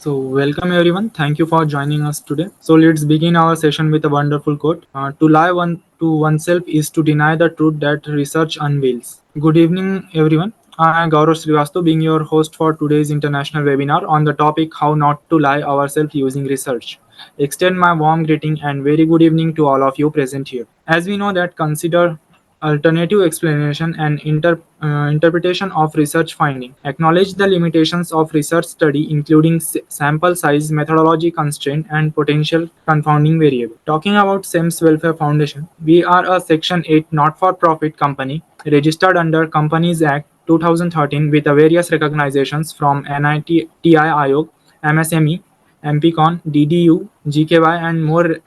Welcome everyone. Thank you for joining us today. Let's begin our session with a wonderful quote. To lie to oneself is to deny the truth that research unveils. Good evening, everyone. I am Gaurav Srivastav, being your host for today's international webinar on the topic How Not to Lie Ourselves Using Research. Extend my warm greeting and very good evening to all of you present here. As we know that consider alternative explanation and interpretation of research finding. Acknowledge the limitations of research study, including sample size, methodology constraint, and potential confounding variable. Talking about SEMS Welfare Foundation, we are a Section 8 not-for-profit company registered under Companies Act 2013 with various recognitions from NIT, TI Ayog, MSME, MPCon, DDU, GKY,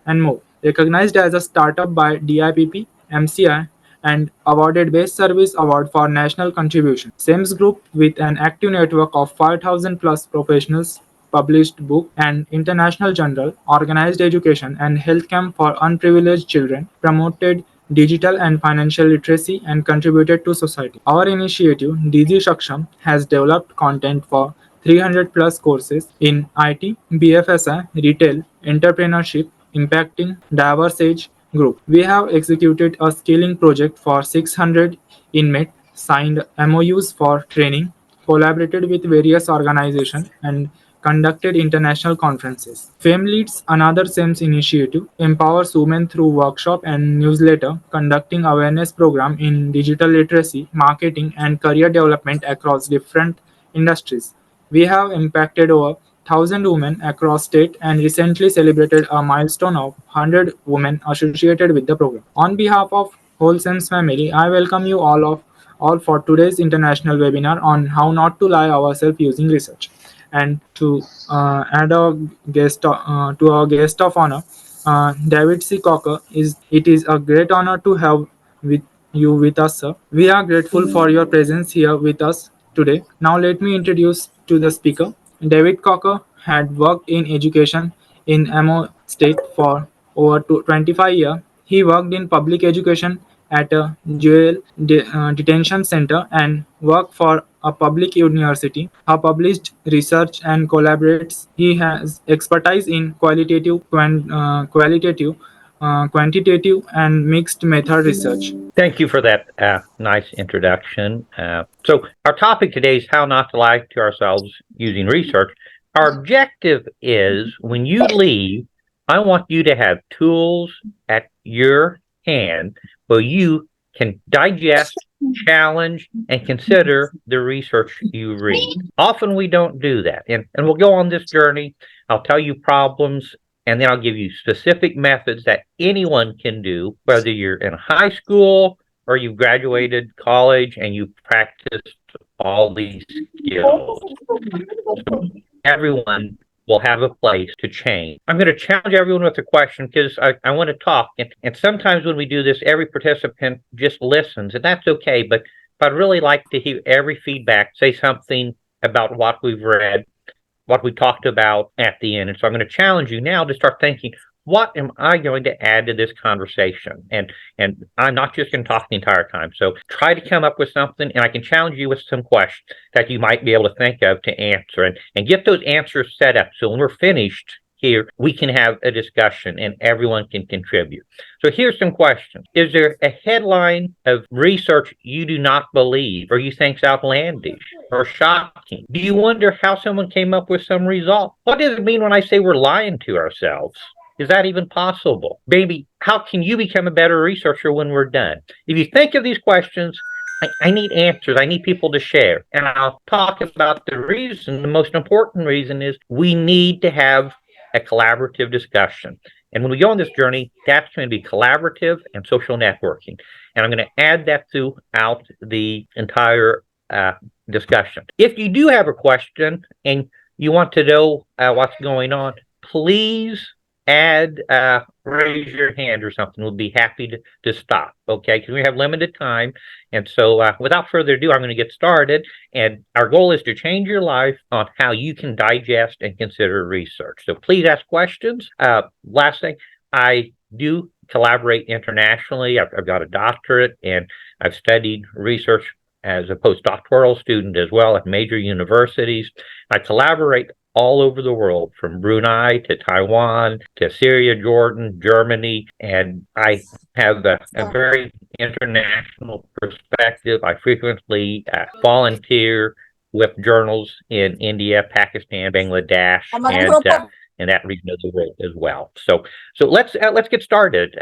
and more. Recognized as a startup by DIPP, MCI, and awarded Best Service Award for National Contribution. SEMS Group, with an active network of 5,000 plus professionals, published book and international journal, organized education and health camp for unprivileged children, promoted digital and financial literacy, and contributed to society. Our initiative, DZ Shaksham, has developed content for 300 plus courses in IT, BFSI, retail, entrepreneurship, impacting diverse age group. We have executed a scaling project for 600 inmates, signed MOUs for training, collaborated with various organizations, and conducted international conferences. FAME leads another SEMS initiative, empowers women through workshop and newsletter, conducting awareness program in digital literacy, marketing, and career development across different industries. We have impacted over 1,000 women across state and recently celebrated a milestone of 100 women associated with the program. On behalf of whole SEMS family, I welcome you all for today's international webinar on how not to lie ourselves using research. And to add a guest to our guest of honor, David C. Cocker, it is a great honor to have with you with us, sir. We are grateful for your presence here with us today. Now let me introduce to the speaker. David Cocker had worked in education in Imo State for over 25 years. He worked in public education at a jail detention center and worked for a public university. He published research and collaborates. He has expertise in quantitative, and mixed method research. Thank you for that nice introduction. So our topic today is how not to lie to ourselves using research. Our objective is when you leave, I want you to have tools at your hand where you can digest, challenge, and consider the research you read. Often we don't do that. And we'll go on this journey. I'll tell you problems, and then I'll give you specific methods that anyone can do, whether you're in high school or you've graduated college and you've practiced all these skills. So everyone will have a place to change. I'm going to challenge everyone with a question because I want to talk. And sometimes when we do this, every participant just listens, and that's okay. But I'd really like to hear every feedback, say something about what we've read, what we talked about at the end. And so I'm going to challenge you now to start thinking, what am I going to add to this conversation? And I'm not just going to talk the entire time. So try to come up with something, and I can challenge you with some questions that you might be able to think of to answer and get those answers set up. So when we're finished here, we can have a discussion and everyone can contribute. So here's some questions. Is there a headline of research you do not believe or you think's outlandish or shocking? Do you wonder how someone came up with some result? What does it mean when I say we're lying to ourselves? Is that even possible? Maybe, how can you become a better researcher when we're done? If you think of these questions, I need answers. I need people to share. And I'll talk about the reason. The most important reason is we need to have a collaborative discussion. And when we go on this journey, that's going to be collaborative and social networking. And I'm going to add that throughout the entire discussion. If you do have a question and you want to know what's going on, please raise your hand or something. We'll be happy to stop, okay? Because we have limited time. And so without further ado, I'm going to get started. And our goal is to change your life on how you can digest and consider research. So please ask questions. Last thing, I do collaborate internationally. I've got a doctorate, and I've studied research as a postdoctoral student as well at major universities. I collaborate all over the world, from Brunei to Taiwan to Syria, Jordan, Germany, and I have a very international perspective. I frequently volunteer with journals in India, Pakistan, Bangladesh, and in that region of the world as well. So let's get started.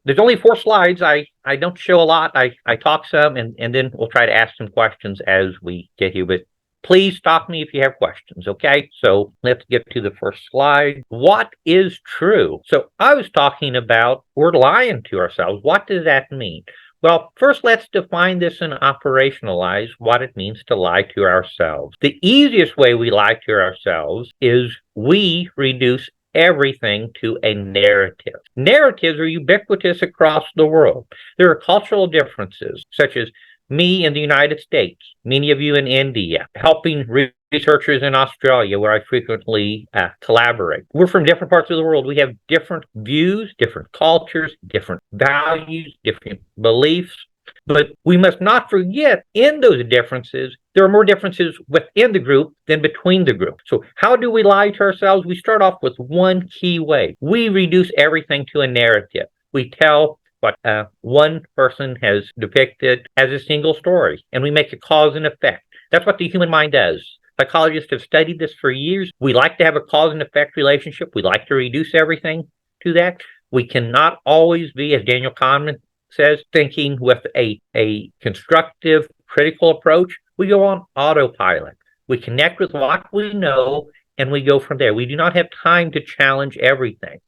There's only 4 slides. I don't show a lot. I talk some, and then we'll try to ask some questions as we get here. But please stop me if you have questions, okay? So let's get to the first slide. What is true? So I was talking about we're lying to ourselves. What does that mean? Well, first, let's define this and operationalize what it means to lie to ourselves. The easiest way we lie to ourselves is we reduce everything to a narrative. Narratives are ubiquitous across the world. There are cultural differences, such as me in the United States, many of you in India, helping researchers in Australia, where I frequently collaborate. We're from different parts of the world. We have different views, different cultures, different values, different beliefs. But we must not forget in those differences, there are more differences within the group than between the group. So how do we lie to ourselves? We start off with one key way. We reduce everything to a narrative. We tell what one person has depicted as a single story, and we make a cause and effect. That's what the human mind does. Psychologists have studied this for years. We like to have a cause and effect relationship. We like to reduce everything to that. We cannot always be, as Daniel Kahneman says, thinking with a constructive, critical approach. We go on autopilot. We connect with what we know, and we go from there. We do not have time to challenge everything.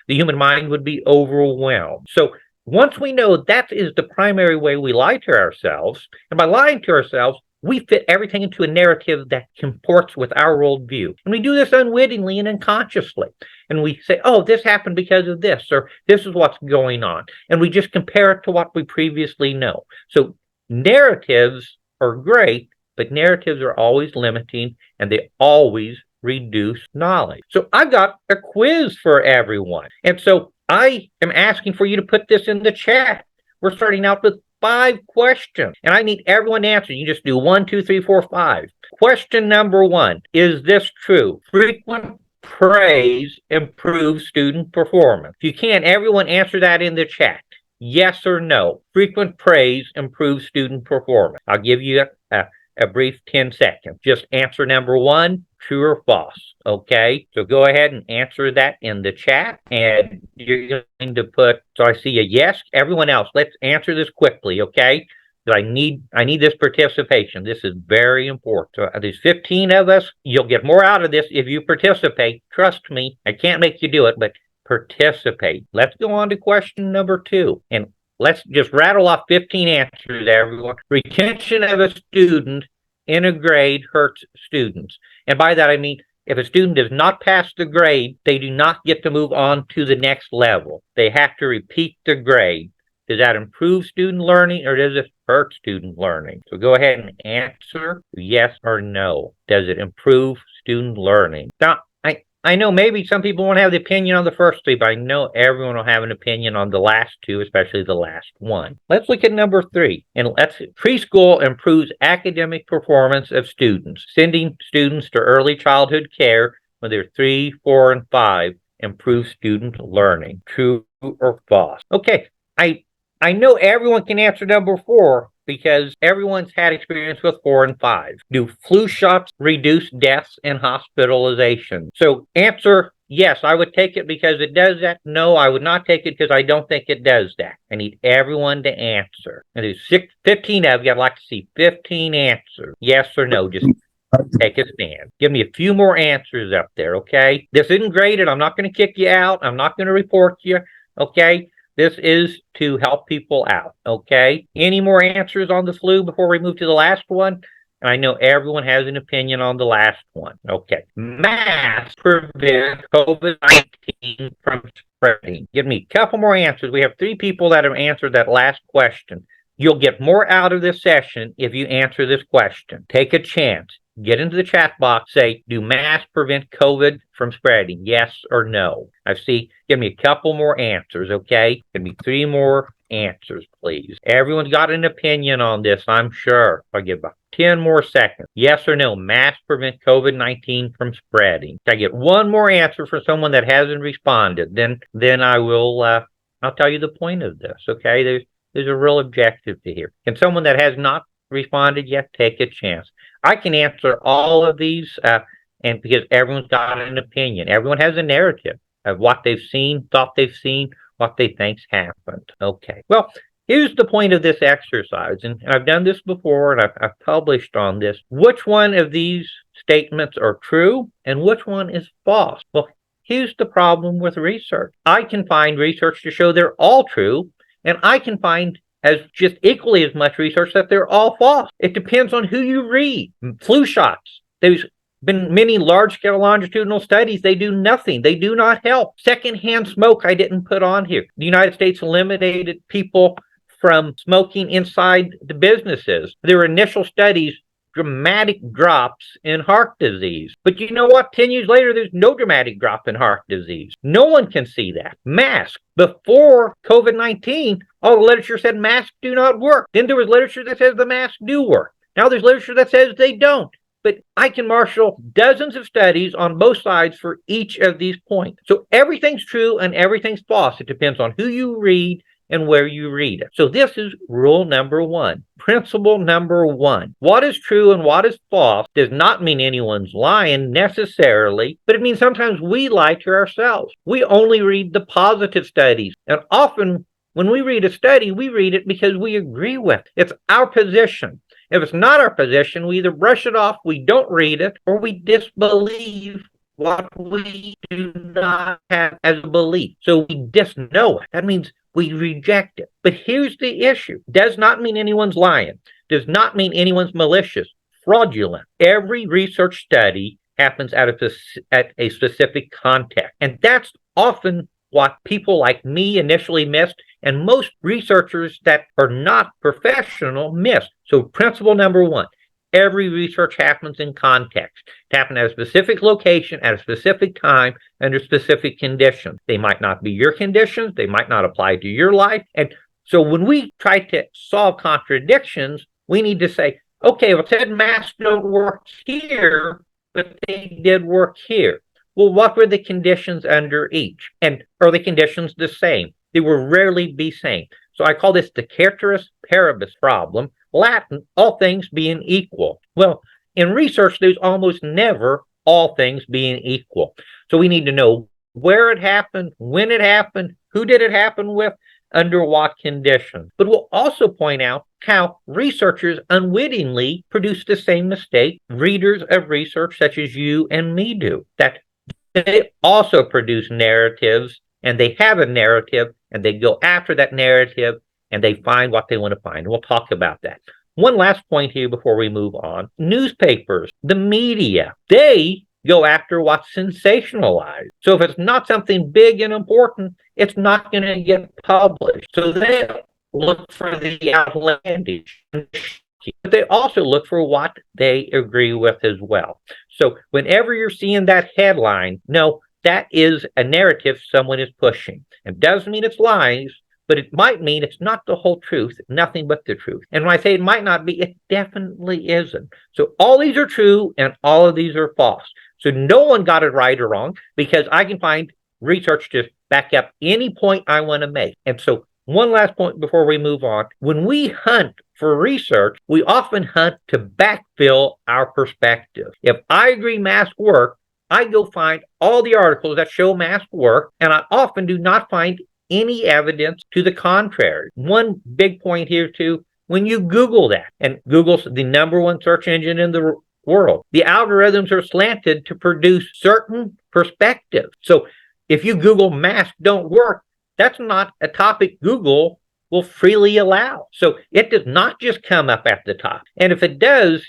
The human mind would be overwhelmed. So once we know that is the primary way we lie to ourselves, and by lying to ourselves, we fit everything into a narrative that comports with our worldview. And we do this unwittingly and unconsciously. And we say, oh, this happened because of this, or this is what's going on. And we just compare it to what we previously know. So narratives are great, but narratives are always limiting, and they always reduce knowledge. So I've got a quiz for everyone. And so I am asking for you to put this in the chat. We're starting out with 5 questions, and I need everyone to answer. You just do 1, 2, 3, 4, 5. Question number 1, is this true? Frequent praise improves student performance. If you can, everyone answer that in the chat. Yes or no? Frequent praise improves student performance. I'll give you a brief 10 seconds. Just answer number 1, true or false. Okay, so go ahead and answer that in the chat, and you're going to put, so I see a yes. Everyone else, let's answer this quickly, okay? I need this participation. This is very important. So there's 15 of us. You'll get more out of this if you participate. Trust me, I can't make you do it, but participate. Let's go on to question number 2, and let's just rattle off 15 answers, everyone. Retention of a student in a grade hurts students. And by that, I mean, if a student does not pass the grade, they do not get to move on to the next level. They have to repeat the grade. Does that improve student learning, or does it hurt student learning? So go ahead and answer yes or no. Does it improve student learning? Now, I know maybe some people won't have the opinion on the first 3, but I know everyone will have an opinion on the last 2, especially the last one. Let's look at number 3. And preschool improves academic performance of students. Sending students to early childhood care when they're 3, 4, and 5 improves student learning. True or false? Okay, I know everyone can answer number 4, because everyone's had experience with 4 and 5. Do flu shots reduce deaths and hospitalization? So answer yes, I would take it because it does that. No, I would not take it because I don't think it does that. I need everyone to answer. And there's 15 of you. I'd like to see 15 answers. Yes or no. Just take a stand. Give me a few more answers up there, okay? This isn't graded. I'm not going to kick you out. I'm not going to report you, okay? This is to help people out, okay? Any more answers on the flu before we move to the last one? And I know everyone has an opinion on the last one. Okay. Masks prevent COVID-19 from spreading. Give me a couple more answers. We have 3 people that have answered that last question. You'll get more out of this session if you answer this question. Take a chance. Get into the chat box, say, do masks prevent COVID from spreading? Yes or no? Give me a couple more answers, okay? Give me 3 more answers, please. Everyone's got an opinion on this, I'm sure. I'll give about 10 more seconds. Yes or no, masks prevent COVID-19 from spreading. If I get one more answer for someone that hasn't responded, then I will I'll tell you the point of this, okay? There's a real objective to here. Can someone that has not responded yet take a chance? I can answer all of these, and because everyone's got an opinion. Everyone has a narrative of what they've seen, thought they've seen, what they think's happened. Okay. Well, here's the point of this exercise, and I've done this before, and I've published on this. Which one of these statements are true, and which one is false? Well, here's the problem with research. I can find research to show they're all true, and I can find as just equally as much research that they're all false. It depends on who you read. Flu shots. There's been many large-scale longitudinal studies. They do nothing. They do not help. Secondhand smoke I didn't put on here. The United States eliminated people from smoking inside the businesses. There were initial studies, dramatic drops in heart disease. But you know what? 10 years later, there's no dramatic drop in heart disease. No one can see that. Masks. Before COVID-19, all the literature said masks do not work. Then there was literature that says the masks do work. Now there's literature that says they don't. But I can marshal dozens of studies on both sides for each of these points. So everything's true and everything's false. It depends on who you read and where you read it. So this is rule number one. Principle number one. What is true and what is false does not mean anyone's lying necessarily, but it means sometimes we lie to ourselves. We only read the positive studies. And often when we read a study, we read it because we agree with it. It's our position. If it's not our position, we either brush it off, we don't read it, or we disbelieve what we do not have as a belief. So we disknow it. That means we reject it. But here's the issue. Does not mean anyone's lying. Does not mean anyone's malicious, fraudulent. Every research study happens at a specific context. And that's often what people like me initially missed, and most researchers that are not professional miss. So principle number one, every research happens in context. It happens at a specific location, at a specific time, under specific conditions. They might not be your conditions. They might not apply to your life. And so when we try to solve contradictions, we need to say, okay, well, it said masks don't work here, but they did work here. Well, what were the conditions under each? And are the conditions the same? They will rarely be same. So I call this the ceteris paribus problem. Latin, all things being equal. Well, in research, there's almost never all things being equal. So we need to know where it happened, when it happened, who did it happen with, under what conditions. But we'll also point out how researchers unwittingly produce the same mistake readers of research such as you and me do. That they also produce narratives, and they have a narrative, and they go after that narrative, and they find what they want to find. And we'll talk about that. One last point here before we move on. Newspapers, the media, they go after what's sensationalized. So if it's not something big and important, it's not going to get published. So they look for the outlandish. But they also look for what they agree with as well. So whenever you're seeing that headline, no, that is a narrative someone is pushing. It doesn't mean it's lies, but it might mean it's not the whole truth, nothing but the truth. And when I say it might not be, it definitely isn't. So all these are true and all of these are false. So no one got it right or wrong, because I can find research to back up any point I want to make. And so one last point before we move on. When we hunt for research, we often hunt to backfill our perspective. If I agree masks work, I go find all the articles that show masks work, and I often do not find any evidence to the contrary. One big point here too, when you Google that, and Google's the number one search engine in the world, the algorithms are slanted to produce certain perspectives. So if you Google masks don't work, that's not a topic Google will freely allow. So it does not just come up at the top. And if it does,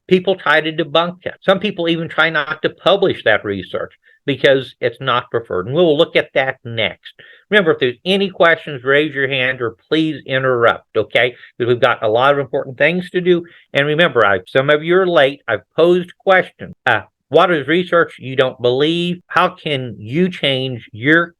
people try to debunk it. Some people even try not to publish that research because it's not preferred. And we'll look at that next. Remember, if there's any questions, raise your hand or please interrupt, okay? Because we've got a lot of important things to do. And remember, some of you are late. I've posed questions. What is research you don't believe? How can you change your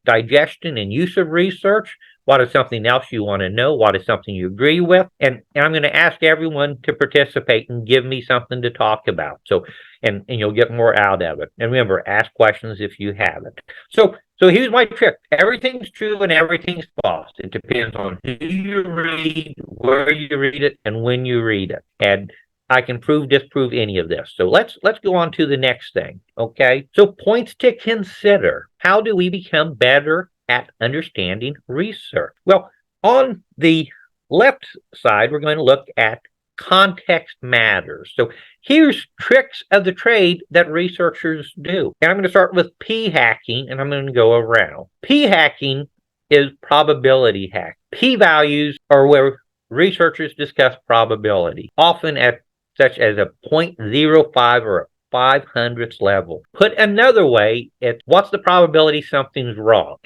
digestion and use of research? What is something else you want to know? What is something you agree with? And I'm going to ask everyone to participate and give me something to talk about. So, and you'll get more out of it. And remember, ask questions if you have it. So here's my trick. Everything's true and everything's false. It depends on who you read, where you read it, and when you read it. And I can disprove any of this. So let's go on to the next thing. Okay. So points to consider. How do we become better at understanding research? Well, on the left side, we're going to look at context matters. So here's tricks of the trade that researchers do. And I'm going to start with p-hacking, and I'm going to go around. P-hacking is probability hack. P-values are where researchers discuss probability, often at such as a 0.05 or a 500th level. Put another way, it's what's the probability something's wrong?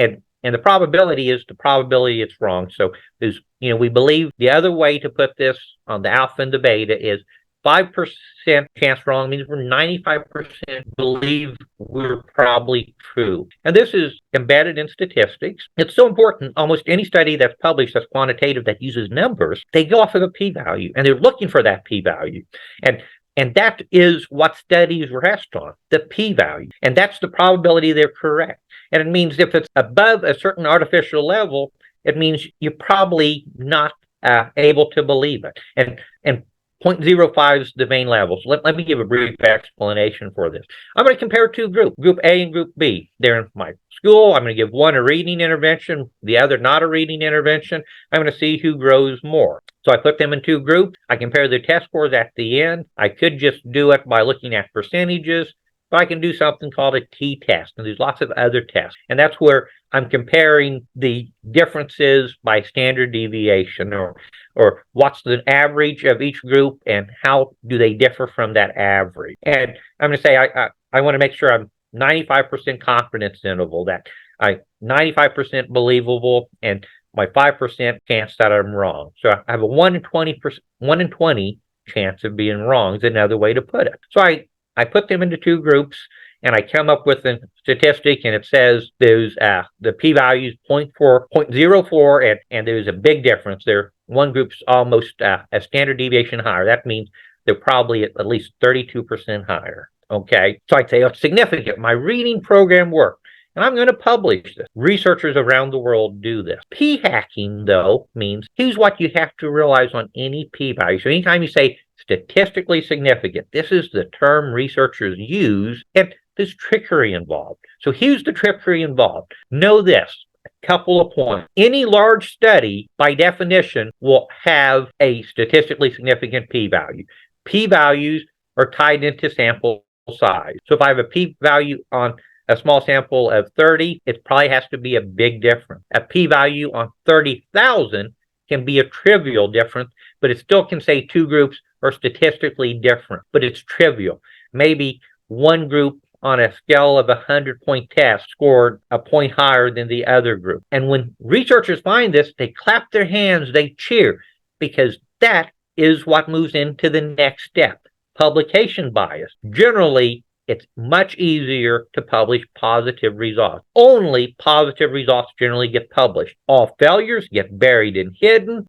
And the probability is the probability it's wrong. So there's, we believe the other way to put this on the alpha and the beta is 5% chance wrong means we're 95% believe we're probably true. And this is embedded in statistics. It's so important. Almost any study that's published that's quantitative that uses numbers, they go off of a p-value, and they're looking for that p-value. And that is what studies rest on, the p-value. And that's the probability they're correct. And it means if it's above a certain artificial level, it means you're probably not able to believe it. And 0.05 is the main level. So let me give a brief explanation for this. I'm going to compare two groups, Group A and Group B. They're in my school. I'm going to give one a reading intervention, the other not a reading intervention. I'm going to see who grows more. So I put them in two groups. I compare their test scores at the end. I could just do it by looking at percentages, but I can do something called a t-test. And there's lots of other tests. And that's where I'm comparing the differences by standard deviation, or what's the average of each group and how do they differ from that average. And I'm going to say I want to make sure I'm 95% confidence interval, that I 95% believable, and my 5% chance that I'm wrong. So I have a 1 in 20 chance of being wrong is another way to put it. So I put them into two groups, and I come up with a statistic, and it says there's the p-value is 0.04, and there's a big difference there. One group's almost a standard deviation higher. That means they're probably at least 32% higher. Okay, so I'd say it's significant. My reading program worked, and I'm going to publish this. Researchers around the world do this. P-hacking, though, means here's what you have to realize on any p-value. So anytime you say statistically significant, this is the term researchers use, and there's trickery involved. So here's the trickery involved. Know this. A couple of points. Any large study, by definition, will have a statistically significant p-value. P-values are tied into sample size. So if I have a p-value on a small sample of 30, it probably has to be a big difference. A p-value on 30,000 can be a trivial difference, but it still can say two groups are statistically different, but it's trivial. Maybe one group on a scale of 100-point test scored a point higher than the other group. And when researchers find this, they clap their hands, they cheer, because that is what moves into the next step, publication bias. Generally, it's much easier to publish positive results. Only positive results generally get published. All failures get buried and hidden,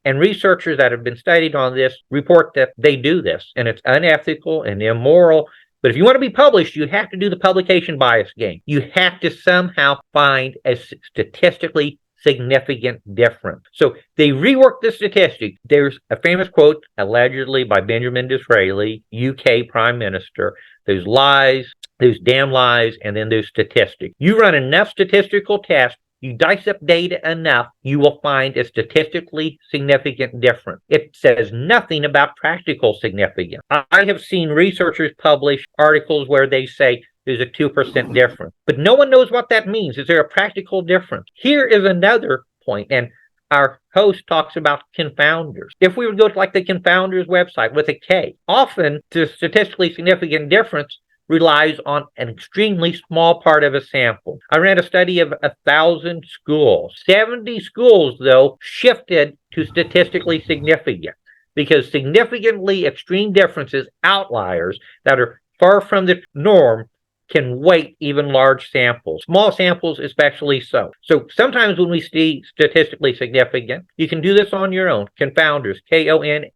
and researchers that have been studied on this report that they do this, and it's unethical and immoral. But if you want to be published, you have to do the publication bias game. You have to somehow find a statistically significant difference. So they rework the statistic. There's a famous quote, allegedly by Benjamin Disraeli, UK Prime Minister. There's lies, there's damn lies, and then there's statistics. You run enough statistical tests, you dissect data enough, you will find a statistically significant difference. It says nothing about practical significance. I have seen researchers publish articles where they say there's a 2% difference, but no one knows what that means. Is there a practical difference? Here is another point, and our host talks about confounders. If we would go to like the confounders website with a K, often the statistically significant difference relies on an extremely small part of a sample. I ran a study of 1,000 schools. 70 schools, though, shifted to statistically significant because significantly extreme differences, outliers that are far from the norm, can weight even large samples, small samples especially so. So sometimes when we see statistically significant, you can do this on your own. Confounders, Konfounder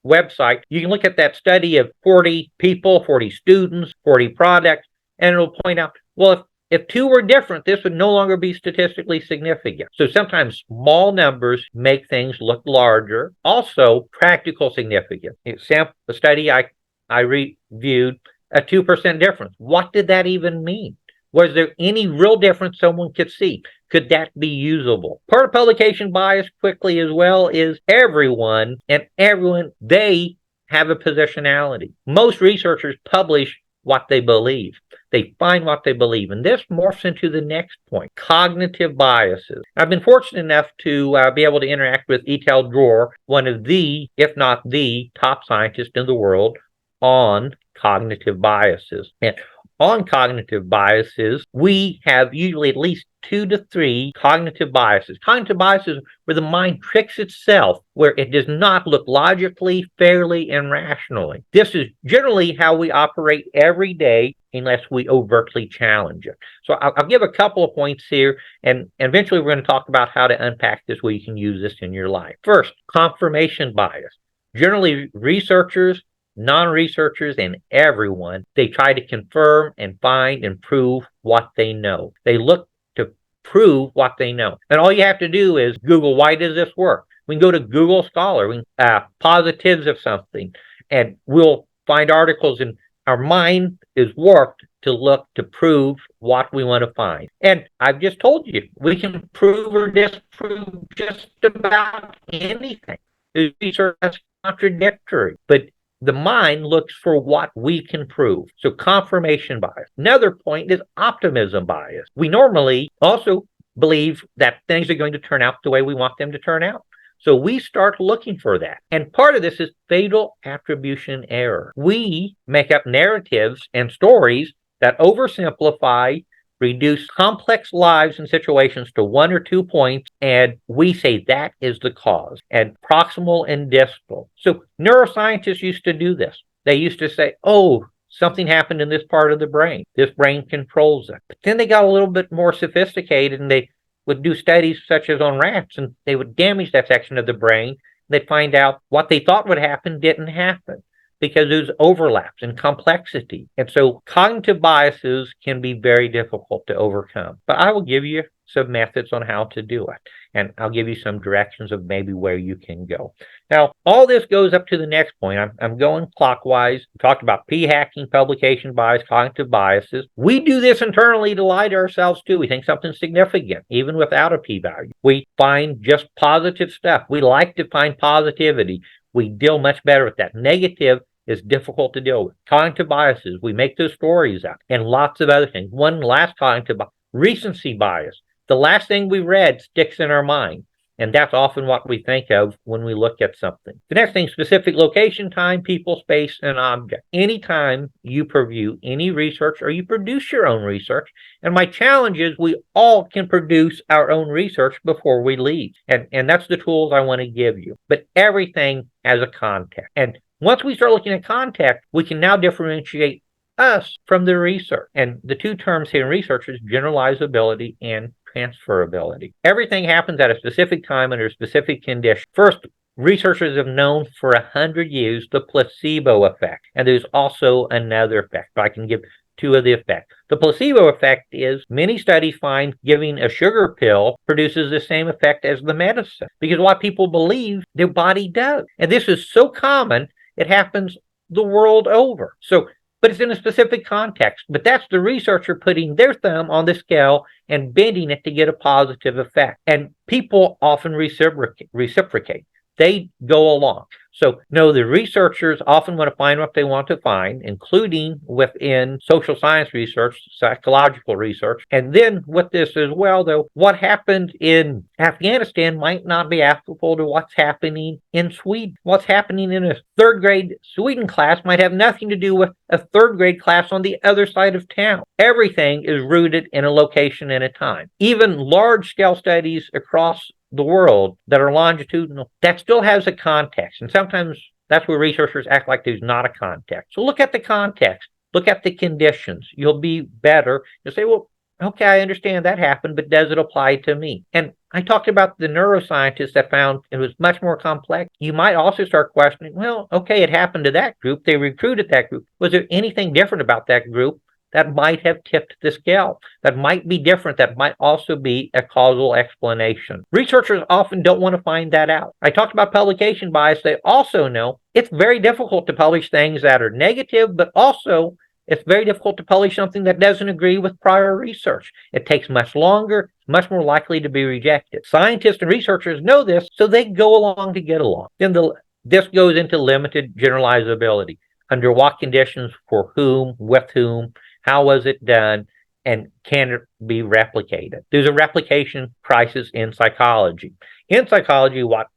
website. You can look at that study of 40 people, 40 students, 40 products, and it'll point out, well, if two were different, this would no longer be statistically significant. So sometimes small numbers make things look larger. Also, practical significance. The study I reviewed, a 2% difference. What did that even mean? Was there any real difference someone could see? Could that be usable? Part of publication bias quickly as well is everyone, they have a positionality. Most researchers publish what they believe. They find what they believe. And this morphs into the next point, cognitive biases. I've been fortunate enough to be able to interact with Etel Dror, one of the, if not the, top scientists in the world on cognitive biases. And on cognitive biases, we have usually at least 2 to 3 cognitive biases. Cognitive biases where the mind tricks itself, where it does not look logically, fairly, and rationally. This is generally how we operate every day unless we overtly challenge it. So I'll give a couple of points here, and eventually we're going to talk about how to unpack this where you can use this in your life. First, confirmation bias. Generally, researchers, non-researchers, and everyone, they try to confirm and find and prove what they know. They look to prove what they know. And all you have to do is Google, why does this work? We can go to Google Scholar, we can, positives of something, and we'll find articles, and our mind is warped to look to prove what we want to find. And I've just told you, we can prove or disprove just about anything. Research is contradictory, but the mind looks for what we can prove. So confirmation bias. Another point is optimism bias. We normally also believe that things are going to turn out the way we want them to turn out. So we start looking for that. And part of this is fatal attribution error. We make up narratives and stories that oversimplify, reduce complex lives and situations to 1 or 2 points, and we say that is the cause, and proximal and distal. So neuroscientists used to do this. They used to say, oh, something happened in this part of the brain. This brain controls it. But then they got a little bit more sophisticated, and they would do studies such as on rats, and they would damage that section of the brain. They'd find out what they thought would happen didn't happen, because there's overlaps and complexity. And so cognitive biases can be very difficult to overcome. But I will give you some methods on how to do it. And I'll give you some directions of maybe where you can go. Now, all this goes up to the next point. I'm going clockwise. We talked about p-hacking, publication bias, cognitive biases. We do this internally to lie to ourselves too. We think something's significant, even without a p-value. We find just positive stuff. We like to find positivity. We deal much better with that. Negative is difficult to deal with. Cognitive biases, we make those stories up, and lots of other things. One last cognitive bias, recency bias. The last thing we read sticks in our mind, and that's often what we think of when we look at something. The next thing, specific location, time, people, space, and object. Anytime you preview any research or you produce your own research, and my challenge is we all can produce our own research before we leave, and that's the tools I want to give you. But everything has a context, and once we start looking at context, we can now differentiate us from the research. And the 2 terms here in research is generalizability and transferability. Everything happens at a specific time under a specific condition. First, researchers have known for 100 years the placebo effect. And there's also another effect. I can give 2 of the effects. The placebo effect is many studies find giving a sugar pill produces the same effect as the medicine, because what people believe their body does. And this is so common, it happens the world over. So, but it's in a specific context. But that's the researcher putting their thumb on the scale and bending it to get a positive effect. And people often reciprocate. They go along. So, no, the researchers often want to find what they want to find, including within social science research, psychological research. And then with this as well, though, what happened in Afghanistan might not be applicable to what's happening in Sweden. What's happening in a 3rd grade Sweden class might have nothing to do with a 3rd grade class on the other side of town. Everything is rooted in a location and a time. Even large-scale studies across the world that are longitudinal, that still has a context. And sometimes That's where researchers act like there's not a context. So look at the context. Look at the conditions. You'll be better. You'll say, well, okay, I understand that happened, but does it apply to me? And I talked about the neuroscientists that found it was much more complex. You might also start questioning, well, okay, it happened to that group. They recruited that group. Was there anything different about that group that might have tipped the scale, that might be different, that might also be a causal explanation? Researchers often don't want to find that out. I talked about publication bias. They also know it's very difficult to publish things that are negative, but also it's very difficult to publish something that doesn't agree with prior research. It takes much longer, much more likely to be rejected. Scientists and researchers know this, so they go along to get along. Then this goes into limited generalizability. Under what conditions, for whom, with whom, how was it done, and can it be replicated? There's a replication crisis in psychology. In psychology, what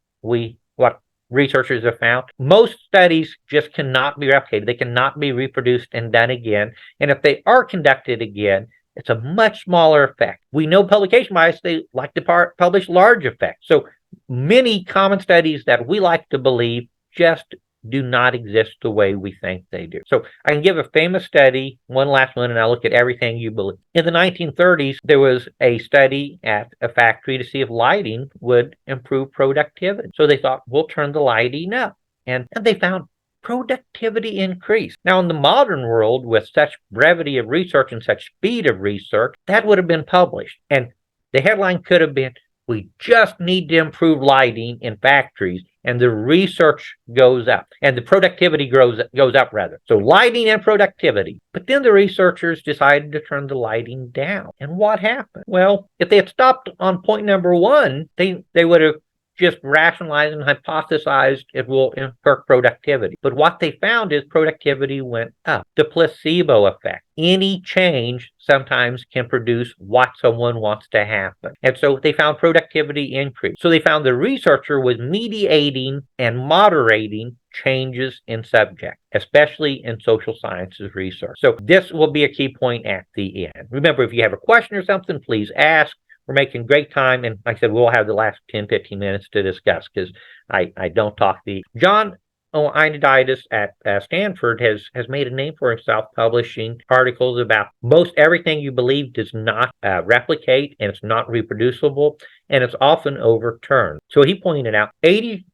researchers have found, most studies just cannot be replicated. They cannot be reproduced and done again. And if they are conducted again, it's a much smaller effect. We know publication bias, they like to publish large effects. So many common studies that we like to believe just do not exist the way we think they do. So I can give a famous study, one last one, and I'll look at everything you believe. In the 1930s, there was a study at a factory to see if lighting would improve productivity. So they thought, we'll turn the lighting up. And they found productivity increased. Now, in the modern world, with such brevity of research and such speed of research, that would have been published. And the headline could have been, we just need to improve lighting in factories, and the research goes up, and the productivity goes up rather. So lighting and productivity. But then the researchers decided to turn the lighting down. And what happened? Well, if they had stopped on point number one, they would have just rationalized and hypothesized it will improve productivity. But what they found is productivity went up. The placebo effect. Any change sometimes can produce what someone wants to happen. And so they found productivity increase. So they found the researcher was mediating and moderating changes in subject, especially in social sciences research. So this will be a key point at the end. Remember, if you have a question or something, please ask. We're making great time, and like I said, we'll have the last 10, 15 minutes to discuss because I don't talk John Ioannidis at Stanford has made a name for himself publishing articles about most everything you believe does not replicate, and it's not reproducible, and it's often overturned. So he pointed out 80%,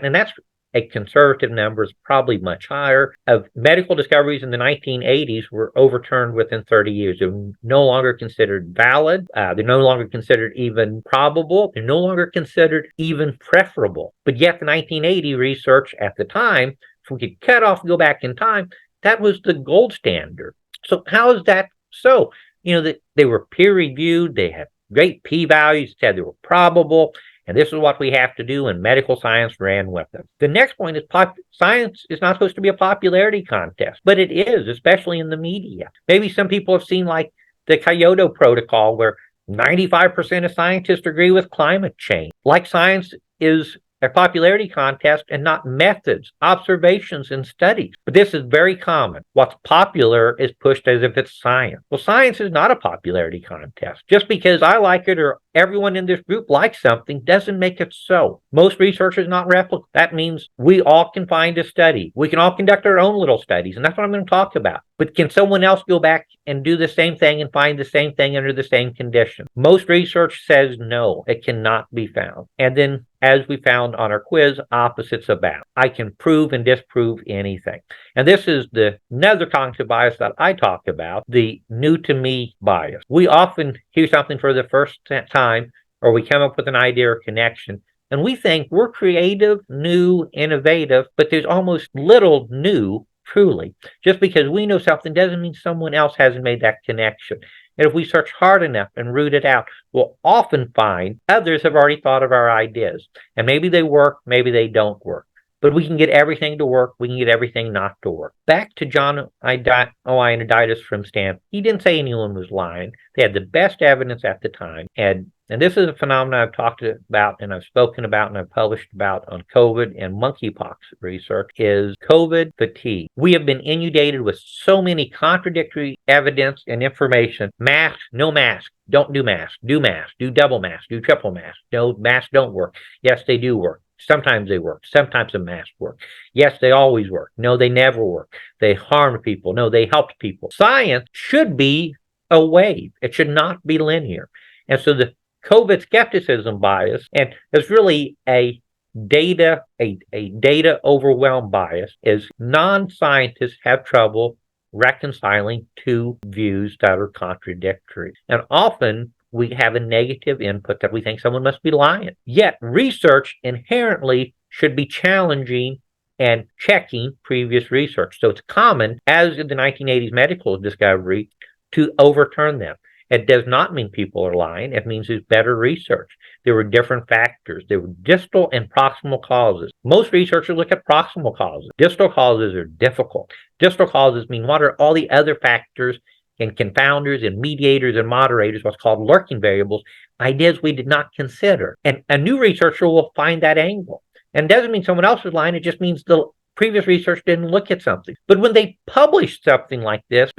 and that's a conservative number, is probably much higher, of medical discoveries in the 1980s were overturned within 30 years. They're no longer considered valid. They're no longer considered even probable. They're no longer considered even preferable. But yet the 1980 research at the time, if we could cut off and go back in time, that was the gold standard. So how is that so? They were peer-reviewed. They had great p-values, said they were probable. And this is what we have to do, and medical science ran with them. The next point is science is not supposed to be a popularity contest, but it is, especially in the media. Maybe some people have seen like the Kyoto Protocol, where 95% of scientists agree with climate change. Like science is a popularity contest and not methods, observations, and studies. But this is very common. What's popular is pushed as if it's science. Well, science is not a popularity contest. Just because I like it or everyone in this group likes something doesn't make it so. Most research is not replicable. That means we all can find a study. We can all conduct our own little studies, and that's what I'm going to talk about. But can someone else go back and do the same thing and find the same thing under the same conditions? Most research says no, it cannot be found. And then, as we found on our quiz, opposites abound. I can prove and disprove anything. And this is another cognitive bias that I talk about, the new to me bias. We often hear something for the first time, or we come up with an idea or connection, and we think we're creative, new, innovative, but there's almost little new, truly. Just because we know something doesn't mean someone else hasn't made that connection. And if we search hard enough and root it out, we'll often find others have already thought of our ideas. And maybe they work, maybe they don't work. But we can get everything to work. We can get everything not to work. Back to John Ioannidis from Stanford. He didn't say anyone was lying. They had the best evidence at the time. And this is a phenomenon I've talked about and I've spoken about and I've published about on COVID and monkeypox research, is COVID fatigue. We have been inundated with so many contradictory evidence and information. Mask, no mask. Don't do mask. Do mask. Do double mask. Do triple mask. No, masks don't work. Yes, they do work. Sometimes they work. Sometimes the masks work. Yes, they always work. No, they never work. They harmed people. No, they helped people. Science should be a wave. It should not be linear. And so the COVID skepticism bias, and it's really a data overwhelmed bias, is non-scientists have trouble reconciling two views that are contradictory. And often we have a negative input that we think someone must be lying. Yet research inherently should be challenging and checking previous research. So it's common, as in the 1980s medical discovery, to overturn them. It does not mean people are lying. It means there's better research. There were different factors. There were distal and proximal causes. Most researchers look at proximal causes. Distal causes are difficult. Distal causes mean what are all the other factors and confounders and mediators and moderators, what's called lurking variables, ideas we did not consider. And a new researcher will find that angle. And it doesn't mean someone else is lying. It just means the previous research didn't look at something. But when they publish something like this,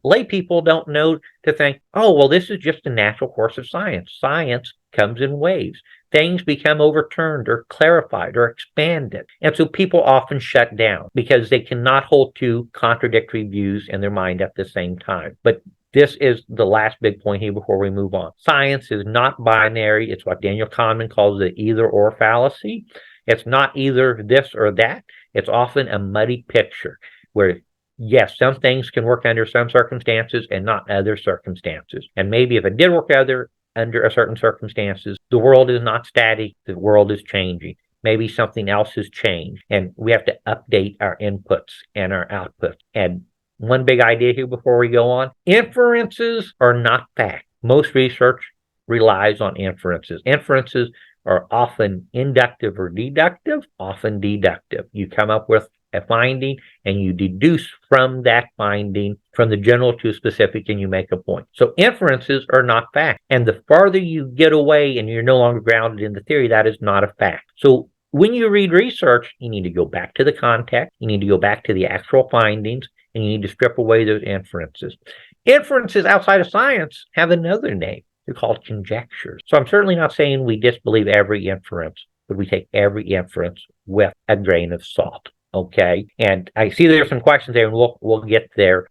lay people don't know to think, oh, well, this is just a natural course of science. Science comes in waves. Things become overturned or clarified or expanded. And so people often shut down because they cannot hold two contradictory views in their mind at the same time. But this is the last big point here before we move on. Science is not binary. It's what Daniel Kahneman calls the either-or fallacy. It's not either this or that. It's often a muddy picture where, yes, some things can work under some circumstances and not other circumstances. And maybe if it did work under a certain circumstances, the world is not static. The world is changing. Maybe something else has changed, and we have to update our inputs and our outputs. And one big idea here before we go on, inferences are not fact. Most research relies on inferences. Inferences are often inductive or deductive, often deductive. You come up with a finding and you deduce from that finding, from the general to specific, and you make a point. So inferences are not fact. And the farther you get away and you're no longer grounded in the theory, that is not a fact. So when you read research, you need to go back to the context, you need to go back to the actual findings, and you need to strip away those inferences. Inferences outside of science have another name. They're called conjectures. So I'm certainly not saying we disbelieve every inference, but we take every inference with a grain of salt. Okay. And I see there's some questions there, and we'll get there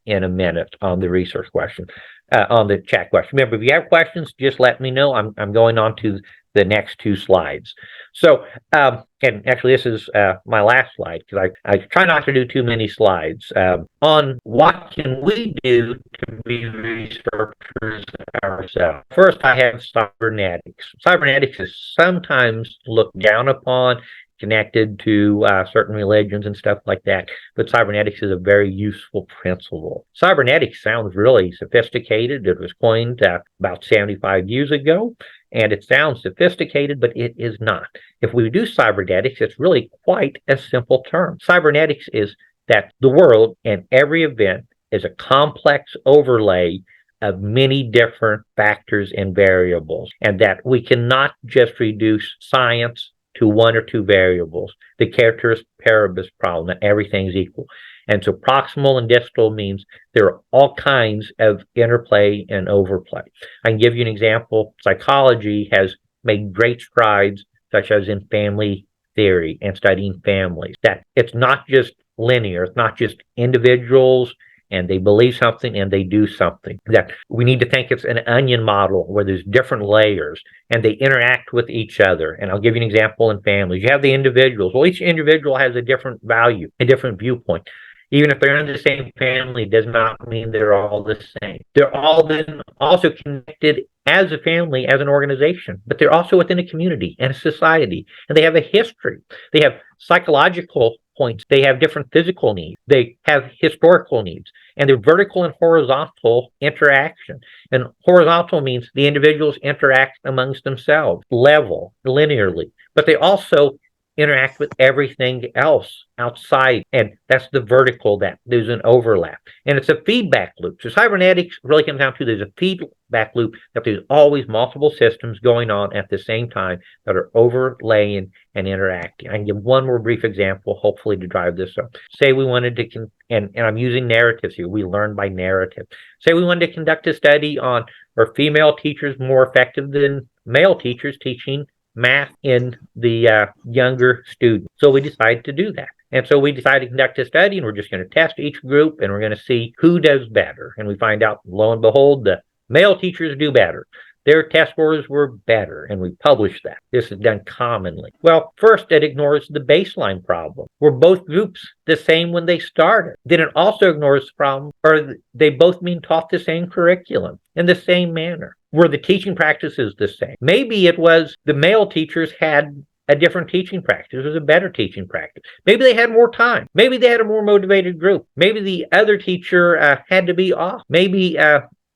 in a minute on the research question, on the chat question. Remember, if you have questions, just let me know. I'm going on to the next two slides. So, and actually this is my last slide, because I try not to do too many slides on what can we do to be researchers ourselves. First, I have cybernetics. Cybernetics is sometimes looked down upon, connected to certain religions and stuff like that. But cybernetics is a very useful principle. Cybernetics sounds really sophisticated. It was coined about 75 years ago, and it sounds sophisticated, but it is not. If we do cybernetics, it's really quite a simple term. Cybernetics is that the world and every event is a complex overlay of many different factors and variables, and that we cannot just reduce science to one or two variables. The ceteris paribus problem, that everything's equal. And so proximal and distal means there are all kinds of interplay and overplay. I can give you an example. Psychology has made great strides, such as in family theory and studying families, that it's not just linear. It's not just individuals and they believe something and they do something. That we need to think it's an onion model where there's different layers and they interact with each other. And I'll give you an example in families. You have the individuals. Well, each individual has a different value, a different viewpoint. Even if they're in the same family, does not mean they're all the same. They're all then also connected as a family, as an organization, but they're also within a community and a society, and they have a history. They have psychological points. They have different physical needs. They have historical needs, and they're vertical and horizontal interaction. And horizontal means the individuals interact amongst themselves, level, linearly, but they also interact with everything else outside, and that's the vertical, that there's an overlap, and it's a feedback loop. So cybernetics really comes down to there's a feedback loop, that there's always multiple systems going on at the same time that are overlaying and interacting. I can give one more brief example, hopefully to drive this up. Say we wanted to, and I'm using narratives here, we learn by narrative. Say we wanted to conduct a study on, are female teachers more effective than male teachers teaching math in the younger students. So we decided to do that. And so we decided to conduct a study, and we're just going to test each group, and we're going to see who does better. And we find out, lo and behold, the male teachers do better. Their test scores were better, and we published that. This is done commonly. Well, first, it ignores the baseline problem. Were both groups the same when they started? Then it also ignores the problem, or they both being taught the same curriculum in the same manner? Were the teaching practices the same? Maybe it was the male teachers had a different teaching practice. It was a better teaching practice. Maybe they had more time. Maybe they had a more motivated group. Maybe the other teacher had to be off. Maybe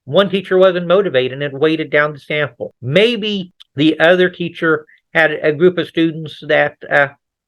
one teacher wasn't motivated and it weighted down the sample. Maybe the other teacher had a group of students that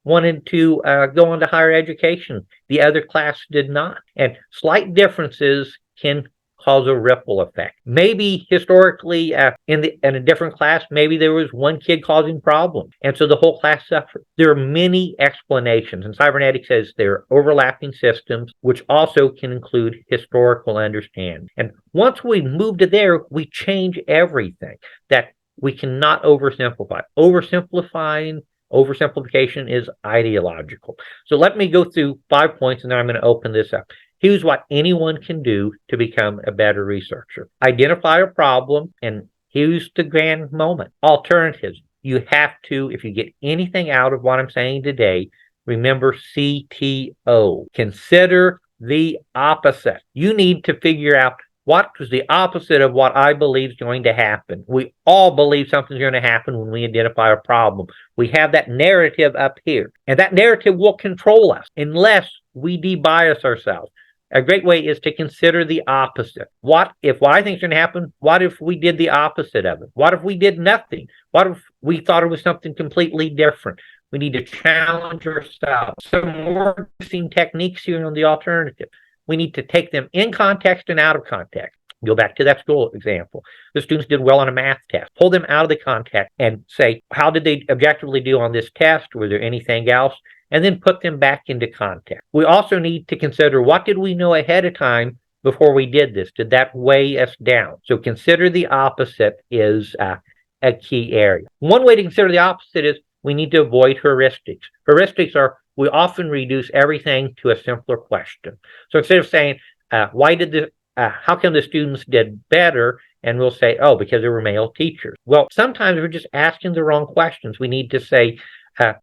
wanted to go on to higher education. The other class did not. And slight differences can cause a ripple effect. Maybe historically in a different class, maybe there was one kid causing problems, and so the whole class suffered. There are many explanations, and cybernetics says there are overlapping systems, which also can include historical understanding. And once we move to there, we change everything. That we cannot oversimplify. Oversimplification is ideological. So let me go through 5 points, and then I'm going to open this up. Here's what anyone can do to become a better researcher. Identify a problem, and here's the grand moment. Alternatives. You have to, if you get anything out of what I'm saying today, remember CTO. Consider the opposite. You need to figure out what is the opposite of what I believe is going to happen. We all believe something's going to happen when we identify a problem. We have that narrative up here, and that narrative will control us unless we debias ourselves. A great way is to consider the opposite. What if what I think is going to happen? What if we did the opposite of it? What if we did nothing? What if we thought it was something completely different? We need to challenge ourselves. Some more interesting techniques here on the alternative. We need to take them in context and out of context. Go back to that school example. The students did well on a math test. Pull them out of the context and say, how did they objectively do on this test? Was there anything else? And then put them back into context. We also need to consider, what did we know ahead of time before we did this? Did that weigh us down? So consider the opposite is a key area. One way to consider the opposite is we need to avoid heuristics. Heuristics are, we often reduce everything to a simpler question. So instead of saying, how come the students did better? And we'll say, oh, because there were male teachers. Well, sometimes we're just asking the wrong questions. We need to say,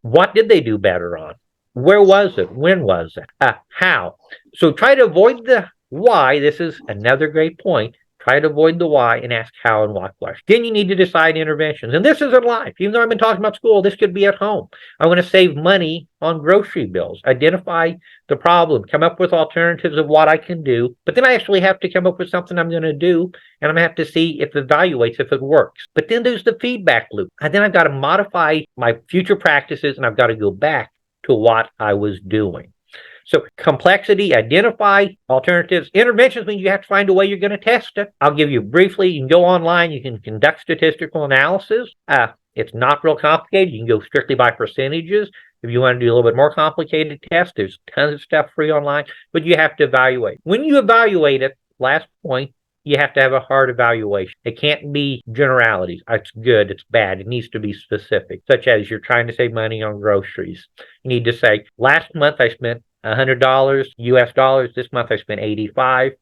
what did they do better on? Where was it? When was it? How? So try to avoid the why. This is another great point. Try to avoid the why and ask how and what questions. Then you need to decide interventions. And this isn't life. Even though I've been talking about school, this could be at home. I want to save money on grocery bills. Identify the problem. Come up with alternatives of what I can do. But then I actually have to come up with something I'm going to do. And I'm going to have to see if it evaluates, if it works. But then there's the feedback loop. And then I've got to modify my future practices, and I've got to go back to what I was doing. So complexity, identify alternatives. Interventions means you have to find a way you're going to test it. I'll give you briefly. You can go online. You can conduct statistical analysis. It's not real complicated. You can go strictly by percentages. If you want to do a little bit more complicated tests, there's tons of stuff free online. But you have to evaluate. When you evaluate it, last point, you have to have a hard evaluation. It can't be generalities. It's good, it's bad. It needs to be specific, such as you're trying to save money on groceries. You need to say, last month I spent $100 US dollars. This month I spent 85.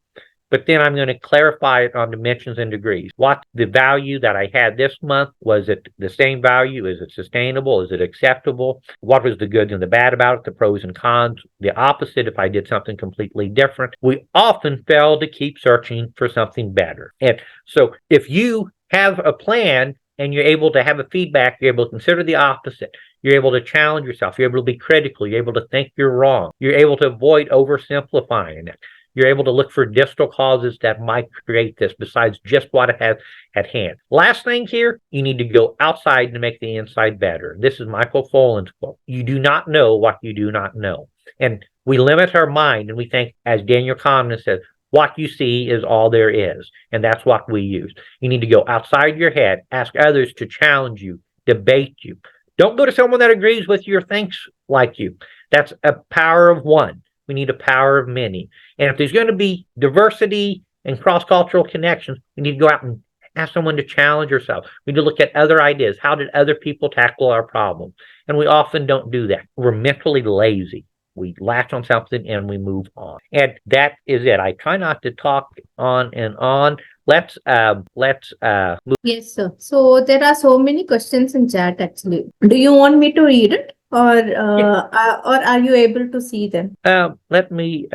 But then I'm going to clarify it on dimensions and degrees. What the value that I had this month? Was it the same value? Is it sustainable? Is it acceptable? What was the good and the bad about it? The pros and cons. The opposite if I did something completely different. We often fail to keep searching for something better. And so if you have a plan and you're able to have a feedback, you're able to consider the opposite. You're able to challenge yourself. You're able to be critical. You're able to think you're wrong. You're able to avoid oversimplifying it. You're able to look for distal causes that might create this besides just what it has at hand. Last thing here, you need to go outside to make the inside better. This is Michael Pollan's quote. You do not know what you do not know. And we limit our mind and we think, as Daniel Kahneman says, what you see is all there is. And that's what we use. You need to go outside your head, ask others to challenge you, debate you. Don't go to someone that agrees with you or thinks like you. That's a power of one. We need a power of many. And if there's going to be diversity and cross-cultural connections, we need to go out and ask someone to challenge yourself. We need to look at other ideas. How did other people tackle our problem? And we often don't do that. We're mentally lazy. We latch on something and we move on. And that is it. I try not to talk on and on. Let's move. Yes, sir. So there are so many questions in chat actually. Do you want me to read it, or are you able to see them? Let me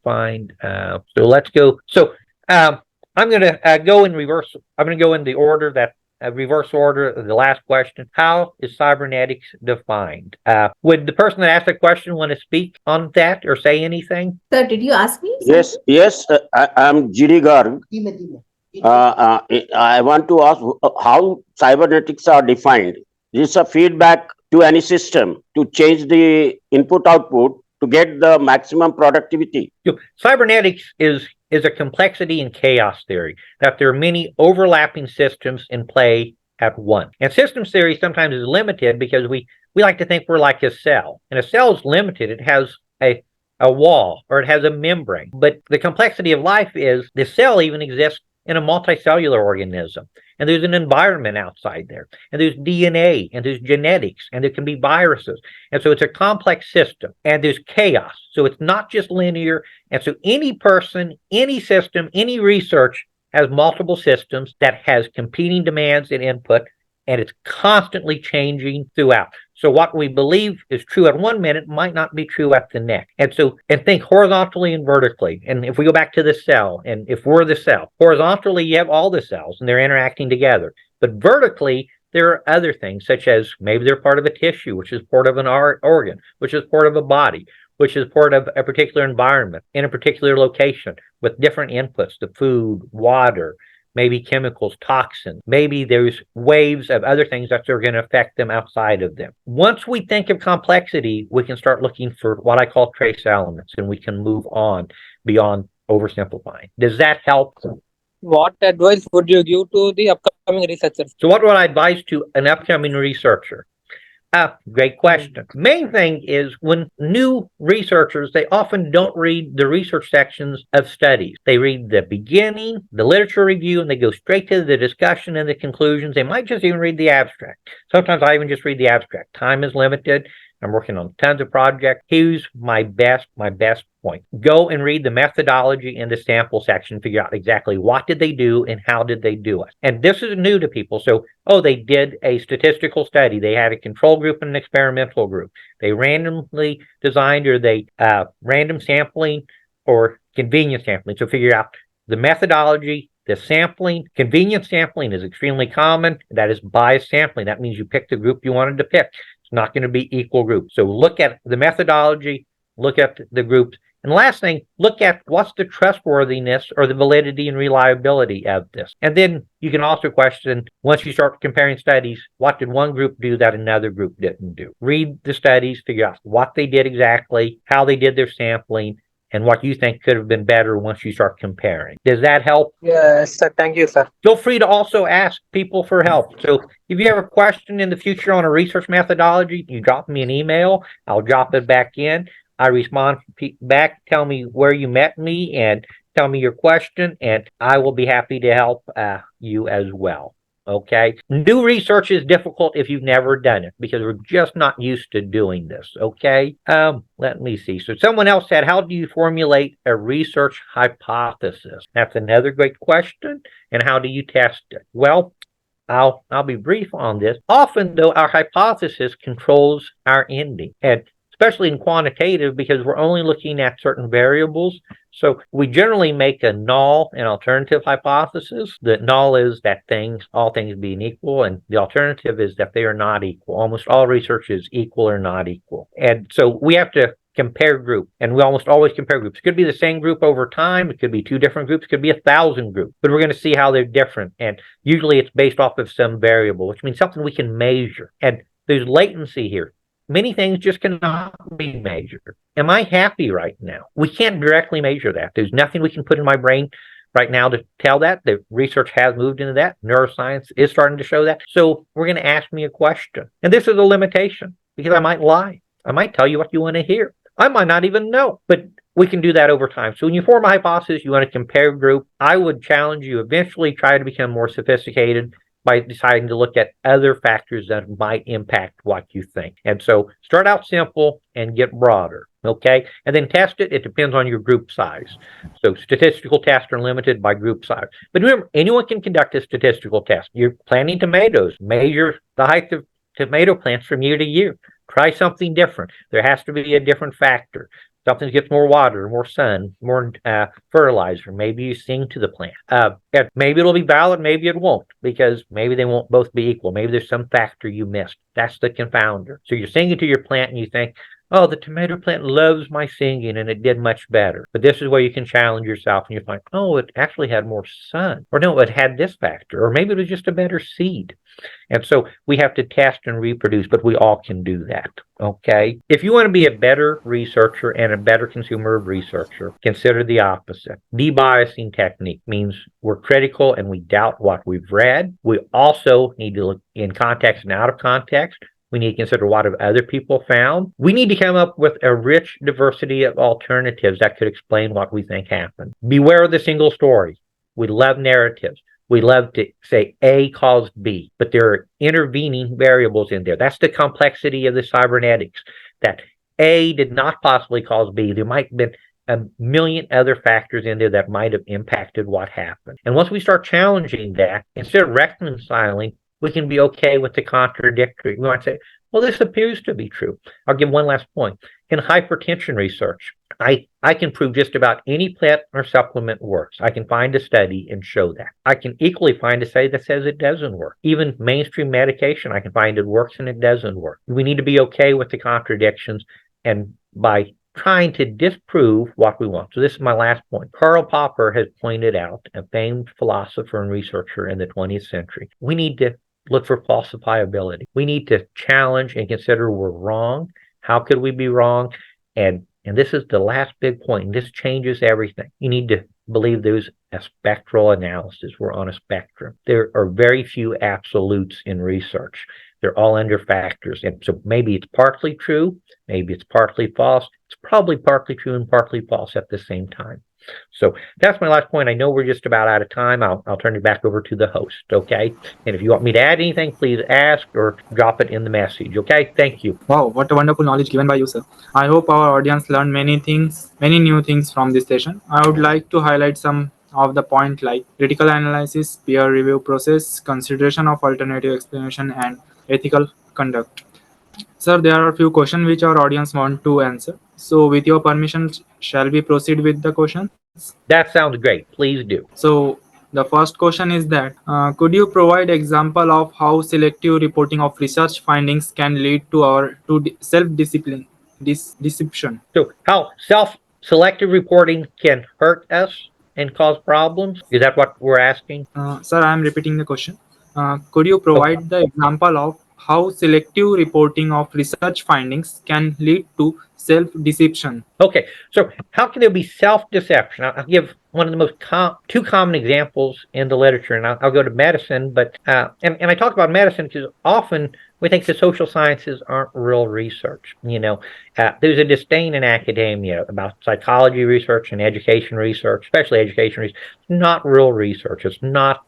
find. So let's go. So I'm going to go in reverse. I'm going to go in the order that reverse order of the last question. How is cybernetics defined? Would the person that asked the question want to speak on that or say anything? Sir, did you ask me Yes, something? yes. I'm Giri Garg. I want to ask how cybernetics are defined. Is a feedback to any system to change the input output to get the maximum productivity. Cybernetics is a complexity and chaos theory, that there are many overlapping systems in play at once. And systems theory sometimes is limited because we like to think we're like a cell. And a cell is limited. It has a wall or it has a membrane. But the complexity of life is the cell even exists in a multicellular organism. And there's an environment outside there. And there's DNA, and there's genetics, and there can be viruses. And so it's a complex system, and there's chaos. So it's not just linear. And so any person, any system, any research has multiple systems that has competing demands and input, and it's constantly changing throughout. So what we believe is true at one minute might not be true at the next. And think horizontally and vertically. And if we go back to the cell, and if we're the cell, horizontally you have all the cells and they're interacting together. But vertically, there are other things, such as maybe they're part of a tissue, which is part of an organ, which is part of a body, which is part of a particular environment in a particular location with different inputs, the food, water, maybe chemicals, toxins, maybe there's waves of other things that are going to affect them outside of them. Once we think of complexity, we can start looking for what I call trace elements, and we can move on beyond oversimplifying. Does that help? What advice would you give to the upcoming researchers? So what would I advise to an upcoming researcher? Great question. Main thing is when new researchers, they often don't read the research sections of studies. They read the beginning, the literature review, and they go straight to the discussion and the conclusions. They might just even read the abstract. Sometimes I even just read the abstract. Time is limited. I'm working on tons of projects. Here's my best point. Go and read the methodology in the sample section, figure out exactly what did they do and how did they do it. And this is new to people. So, they did a statistical study. They had a control group and an experimental group. They randomly designed, or they random sampling or convenience sampling. So figure out the methodology, the sampling. Convenience sampling is extremely common. That is biased sampling. That means you pick the group you wanted to pick. It's not going to be equal groups. So look at the methodology, look at the groups. And last thing, look at what's the trustworthiness or the validity and reliability of this. And then you can also question, once you start comparing studies, what did one group do that another group didn't do? Read the studies, figure out what they did exactly, how they did their sampling, and what you think could have been better once you start comparing. Does that help? Yes, sir. Thank you, sir. Feel free to also ask people for help. So if you have a question in the future on a research methodology, you drop me an email. I'll drop it back in. I respond back, tell me where you met me, and tell me your question, and I will be happy to help you as well. Okay. New research is difficult if you've never done it because we're just not used to doing this. Okay. Let me see. So someone else said, how do you formulate a research hypothesis? That's another great question. And how do you test it? Well, I'll be brief on this. Often, though, our hypothesis controls our ending, and especially in quantitative, because we're only looking at certain variables. So we generally make a null and alternative hypothesis. The null is that all things being equal, and the alternative is that they are not equal. Almost all research is equal or not equal. And so we have to compare groups, and we almost always compare groups. It could be the same group over time. It could be two different groups. It could be 1,000 groups, but we're going to see how they're different. And usually it's based off of some variable, which means something we can measure. And there's latency here. Many things just cannot be measured. Am I happy right now? We can't directly measure that. There's nothing we can put in my brain right now to tell that. The research has moved into that. Neuroscience is starting to show that. So we're going to ask me a question. And this is a limitation because I might lie. I might tell you what you want to hear. I might not even know. But we can do that over time. So when you form a hypothesis, you want to compare a group, I would challenge you eventually try to become more sophisticated by deciding to look at other factors that might impact what you think. And so start out simple and get broader, okay? And then test it. It depends on your group size. So statistical tests are limited by group size. But remember, anyone can conduct a statistical test. You're planting tomatoes, measure the height of tomato plants from year to year. Try something different. There has to be a different factor. Something gets more water, more sun, more fertilizer. Maybe you sing to the plant. Maybe it'll be valid, maybe it won't, because maybe they won't both be equal. Maybe there's some factor you missed. That's the confounder. So you're singing to your plant and you think, oh, the tomato plant loves my singing and it did much better. But this is where you can challenge yourself and you find, oh, it actually had more sun. Or no, it had this factor. Or maybe it was just a better seed. And so we have to test and reproduce, but we all can do that, okay? If you want to be a better researcher and a better consumer of researcher, consider the opposite. Debiasing technique means we're critical and we doubt what we've read. We also need to look in context and out of context. We need to consider what have other people found. We need to come up with a rich diversity of alternatives that could explain what we think happened. Beware of the single story. We love narratives. We love to say A caused B, but there are intervening variables in there. That's the complexity of the cybernetics, that A did not possibly cause B. There might have been a million other factors in there that might have impacted what happened. And once we start challenging that, instead of reconciling, we can be okay with the contradictory. We might say, well, this appears to be true. I'll give one last point. In hypertension research, I can prove just about any plant or supplement works. I can find a study and show that. I can equally find a study that says it doesn't work. Even mainstream medication, I can find it works and it doesn't work. We need to be okay with the contradictions and by trying to disprove what we want. So this is my last point. Karl Popper has pointed out, a famed philosopher and researcher in the 20th century, we need to look for falsifiability. We need to challenge and consider we're wrong. How could we be wrong? And this is the last big point. And this changes everything. You need to believe there's a spectral analysis. We're on a spectrum. There are very few absolutes in research. They're all under factors. And so maybe it's partly true, maybe it's partly false. It's probably partly true and partly false at the same time. So that's my last point. I know we're just about out of time. I'll turn it back over to the host, okay? And if you want me to add anything, please ask or drop it in the message, okay? Thank you. Wow, what a wonderful knowledge given by you, sir. I hope our audience learned many new things from this session. I would like to highlight some of the point like critical analysis, peer review process, consideration of alternative explanation, and ethical conduct. Sir, there are a few questions which our audience want to answer. So with your permission, shall we proceed with the questions? That sounds great. Please do. So the first question is that, could you provide example of how selective reporting of research findings can lead to self-discipline, deception? So how self-selective reporting can hurt us and cause problems? Is that what we're asking? Sir, I am repeating the question. Could you provide the example of how selective reporting of research findings can lead to self-deception? Okay, so how can there be self-deception? I'll give one of the most two common examples in the literature, and I'll go to medicine. But and I talk about medicine because often we think the social sciences aren't real research. There's a disdain in academia about psychology research and education research, especially education research. It's not real research. It's not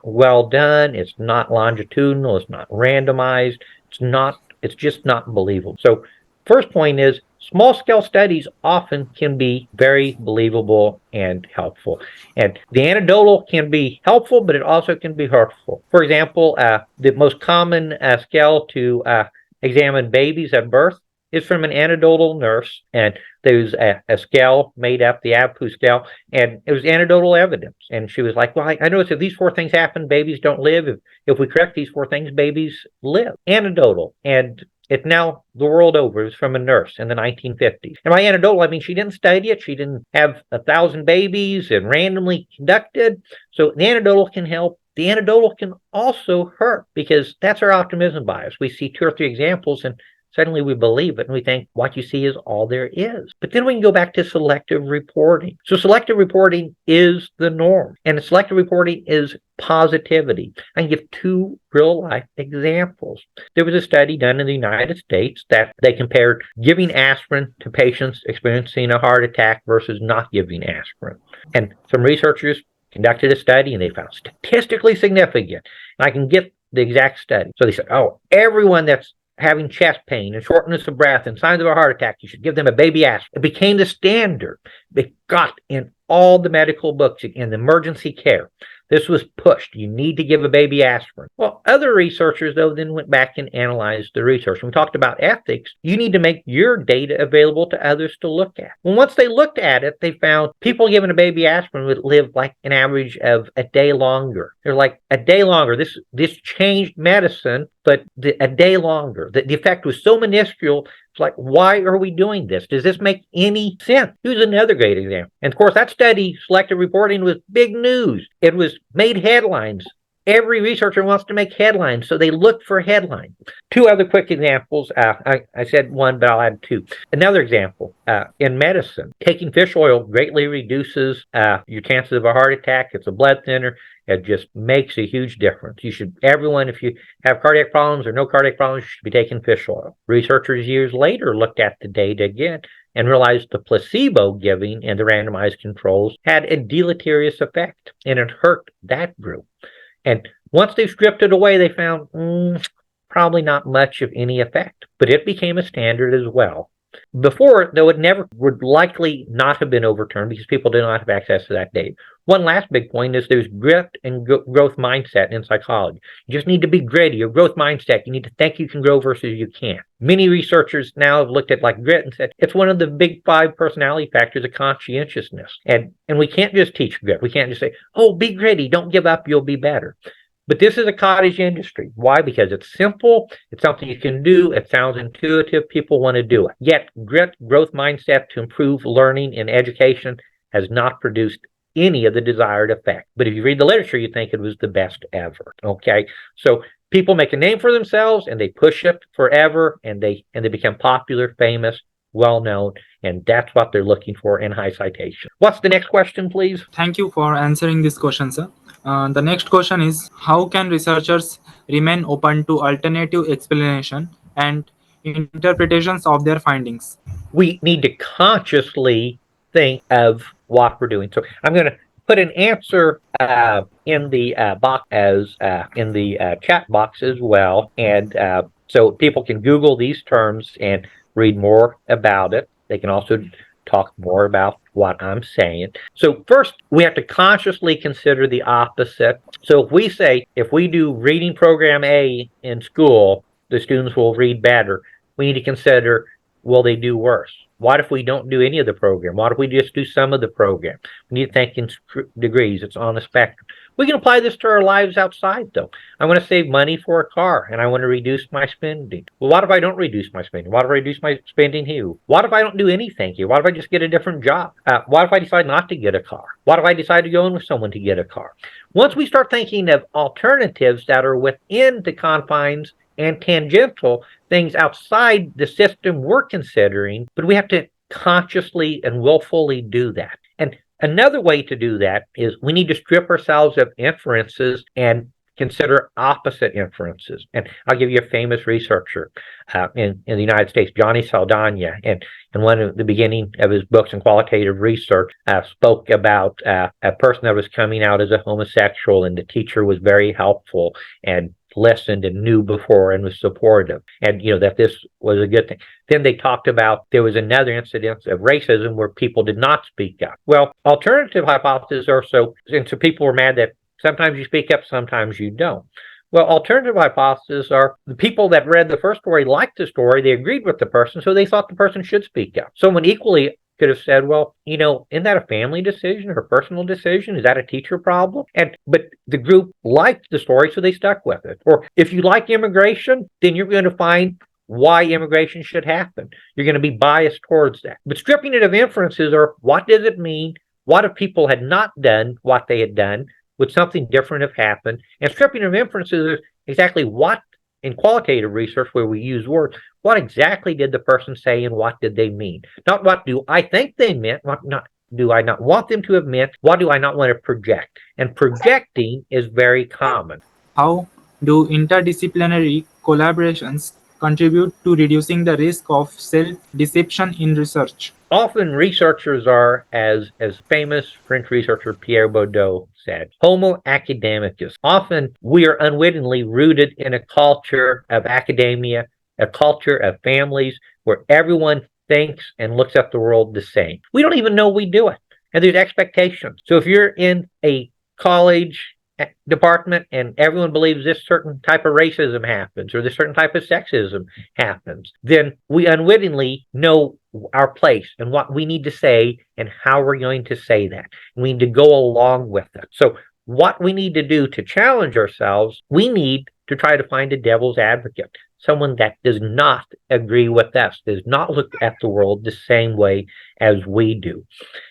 well done. It's not longitudinal. It's not randomized. It's just not believable. So first point is, small-scale studies often can be very believable and helpful. And the anecdotal can be helpful, but it also can be hurtful. For example, the most common scale to examine babies at birth is from an anecdotal nurse. And there's a scale made up, the ABPU scale, and it was anecdotal evidence. And she was like, well, I noticed if these 4 things happen, babies don't live. If we correct these 4 things, babies live. Anecdotal. And it's now the world over. It's from a nurse in the 1950s. And by anecdotal, I mean she didn't study it. She didn't have 1,000 babies and randomly conducted. So the anecdotal can help. The anecdotal can also hurt because that's our optimism bias. We see 2 or 3 examples and suddenly we believe it and we think what you see is all there is. But then we can go back to selective reporting. So selective reporting is the norm, and selective reporting is positivity. I can give two real-life examples. There was a study done in the United States that they compared giving aspirin to patients experiencing a heart attack versus not giving aspirin. And some researchers conducted a study, and they found statistically significant. And I can get the exact study. So they said, oh, everyone that's having chest pain and shortness of breath and signs of a heart attack, you should give them a baby aspirin. It became the standard. It got in all the medical books in the emergency care. This was pushed. You need to give a baby aspirin. Well, other researchers, though, then went back and analyzed the research. When we talked about ethics, you need to make your data available to others to look at. Well, once they looked at it, they found people given a baby aspirin would live like an average of a day longer. They're like a day longer. This changed medicine, but a day longer. The effect was so minuscule. It's like, why are we doing this? Does this make any sense? Here's another great example. And of course, that study, selective reporting, was big news. It was made headlines. Every researcher wants to make headlines, so they look for headlines. Two other quick examples. I said one, but I'll add two. Another example, in medicine, taking fish oil greatly reduces your chances of a heart attack. It's a blood thinner. It just makes a huge difference. Everyone, if you have cardiac problems or no cardiac problems, you should be taking fish oil. Researchers years later looked at the data again and realized the placebo giving and the randomized controls had a deleterious effect, and it hurt that group. And once they stripped it away, they found probably not much of any effect, but it became a standard as well. Before, though, it never would likely not have been overturned because people did not have access to that data. One last big point is there's grit and growth mindset in psychology. You just need to be gritty. Your growth mindset, you need to think you can grow versus you can't. Many researchers now have looked at like grit and said it's one of the big 5 personality factors of conscientiousness. And we can't just teach grit. We can't just say, oh, be gritty, don't give up, you'll be better. But this is a cottage industry. Why? Because it's simple. It's something you can do. It sounds intuitive. People want to do it. Yet grit, growth mindset to improve learning and education has not produced any of the desired effect. But if you read the literature, you think it was the best ever. Okay? So people make a name for themselves and they push it forever, and they become popular, famous, well-known, and that's what they're looking for in high citation. What's the next question, please? Thank you for answering this question, sir. The next question is, how can researchers remain open to alternative explanation and interpretations of their findings? We need to consciously think of what we're doing. So I'm going to put an answer in the box as in the chat box as well, and so people can Google these terms and read more about it. They can also talk more about what I'm saying. So first, we have to consciously consider the opposite. So if we do reading program A in school, the students will read better. We need to consider, will they do worse? What if we don't do any of the program? What if we just do some of the program? We need to think in degrees. It's on a spectrum. We can apply this to our lives outside, though. I want to save money for a car, and I want to reduce my spending. Well, what if I don't reduce my spending? What if I reduce my spending here? What if I don't do anything here? What if I just get a different job? What if I decide not to get a car? What if I decide to go in with someone to get a car? Once we start thinking of alternatives that are within the confines and tangential things outside the system we're considering, but we have to consciously and willfully do that. And another way to do that is we need to strip ourselves of inferences and consider opposite inferences. And I'll give you a famous researcher in the United States, Johnny Saldana, and in one of the beginning of his books in qualitative research, spoke about a person that was coming out as a homosexual, and the teacher was very helpful and listened and knew before and was supportive, and that this was a good thing. Then they talked about there was another incident of racism where people did not speak up. Well, alternative hypotheses are so people were mad that sometimes you speak up, sometimes you don't. Well, alternative hypotheses are the people that read the first story liked the story, they agreed with the person, so they thought the person should speak up. Someone equally could have said, well, isn't that a family decision or a personal decision? Is that a teacher problem? But the group liked the story, so they stuck with it. Or if you like immigration, then you're going to find why immigration should happen. You're going to be biased towards that. But stripping it of inferences are, what does it mean? What if people had not done what they had done? Would something different have happened? And stripping of inferences is exactly what in qualitative research where we use words, what exactly did the person say and what did they mean? Not what do I think they meant, what not do I not want them to have meant, what do I not want to project? And projecting is very common. How do interdisciplinary collaborations contribute to reducing the risk of self-deception in research? Often researchers are, as famous French researcher Pierre Baudot said, homo academicus. Often we are unwittingly rooted in a culture of academia, a culture of families where everyone thinks and looks at the world the same. We don't even know we do it. And there's expectations. So if you're in a college department and everyone believes this certain type of racism happens or this certain type of sexism happens, then we unwittingly know our place and what we need to say and how we're going to say that. We need to go along with it. So what we need to do to challenge ourselves, we need to try to find a devil's advocate, someone that does not agree with us, does not look at the world the same way as we do.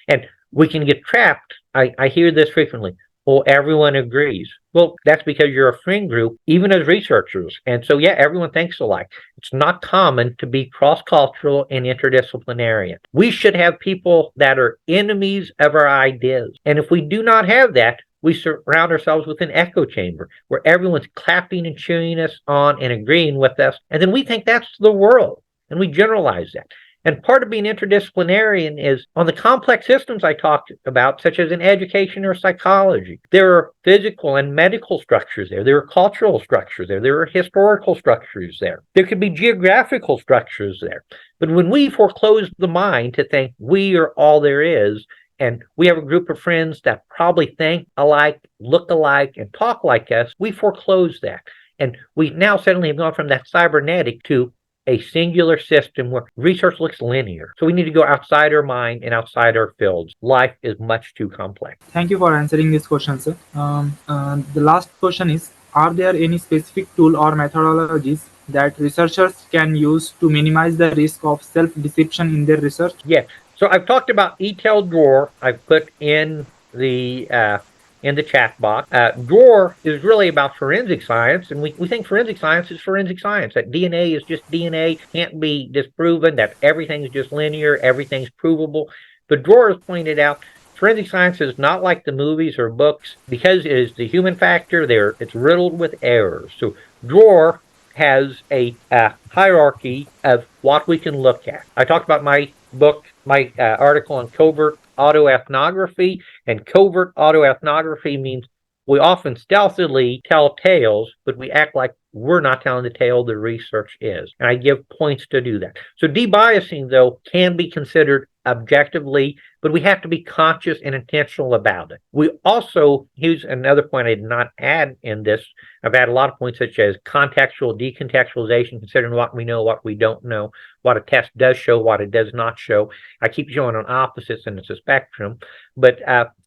And we can get trapped. I hear this frequently. Well, everyone agrees. Well, that's because you're a friend group, even as researchers. And so, yeah, everyone thinks alike. It's not common to be cross-cultural and interdisciplinary. We should have people that are enemies of our ideas. And if we do not have that, we surround ourselves with an echo chamber where everyone's clapping and cheering us on and agreeing with us. And then we think that's the world. And we generalize that. And part of being interdisciplinarian is on the complex systems I talked about, such as in education or psychology. There are physical and medical structures there. There are cultural structures there. There are historical structures there. There could be geographical structures there. But when we foreclose the mind to think we are all there is, and we have a group of friends that probably think alike, look alike, and talk like us, we foreclose that. And we now suddenly have gone from that cybernetic to a singular system where research looks linear. So we need to go outside our mind and outside our fields. Life is much too complex. Thank you for answering this question, sir. The last question is, are there any specific tool or methodologies that researchers can use to minimize the risk of self-deception in their research? Yes. So I've talked about eTel drawer. I've put in the chat box. Drawer is really about forensic science, and we think forensic science is forensic science, that DNA is just DNA, can't be disproven, that everything's just linear, everything's provable. But Drawer has pointed out forensic science is not like the movies or books because it is the human factor there. It's riddled with errors. So Drawer has a hierarchy of what we can look at. I talked about my book, my article on covert autoethnography, and covert autoethnography means we often stealthily tell tales, but we act like we're not telling the tale the research is. And I give points to do that. So debiasing, though, can be considered objectively, but we have to be conscious and intentional about it. We also, here's another point I did not add in this. I've had a lot of points such as contextual decontextualization, considering what we know, what we don't know, what a test does show, what it does not show. I keep showing on opposites and it's a spectrum. But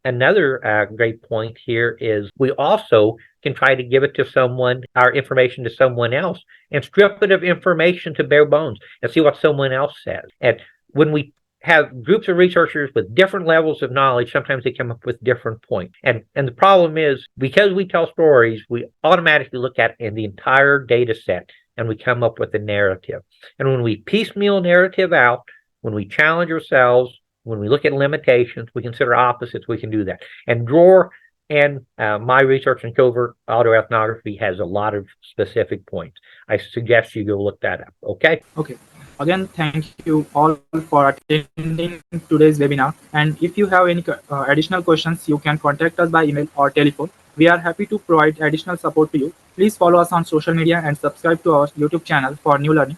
another great point here is we also can try to give it to someone, our information to someone else, and strip it of information to bare bones and see what someone else says. And when we have groups of researchers with different levels of knowledge, sometimes they come up with different points. And the problem is, because we tell stories, we automatically look at in the entire data set and we come up with a narrative. And when we piecemeal narrative out, when we challenge ourselves, when we look at limitations, we consider opposites, we can do that. And Drawer and my research in covert autoethnography has a lot of specific points. I suggest you go look that up, okay? Okay. Again, thank you all for attending today's webinar. And if you have any additional questions, you can contact us by email or telephone. We are happy to provide additional support to you. Please follow us on social media and subscribe to our YouTube channel for new learning.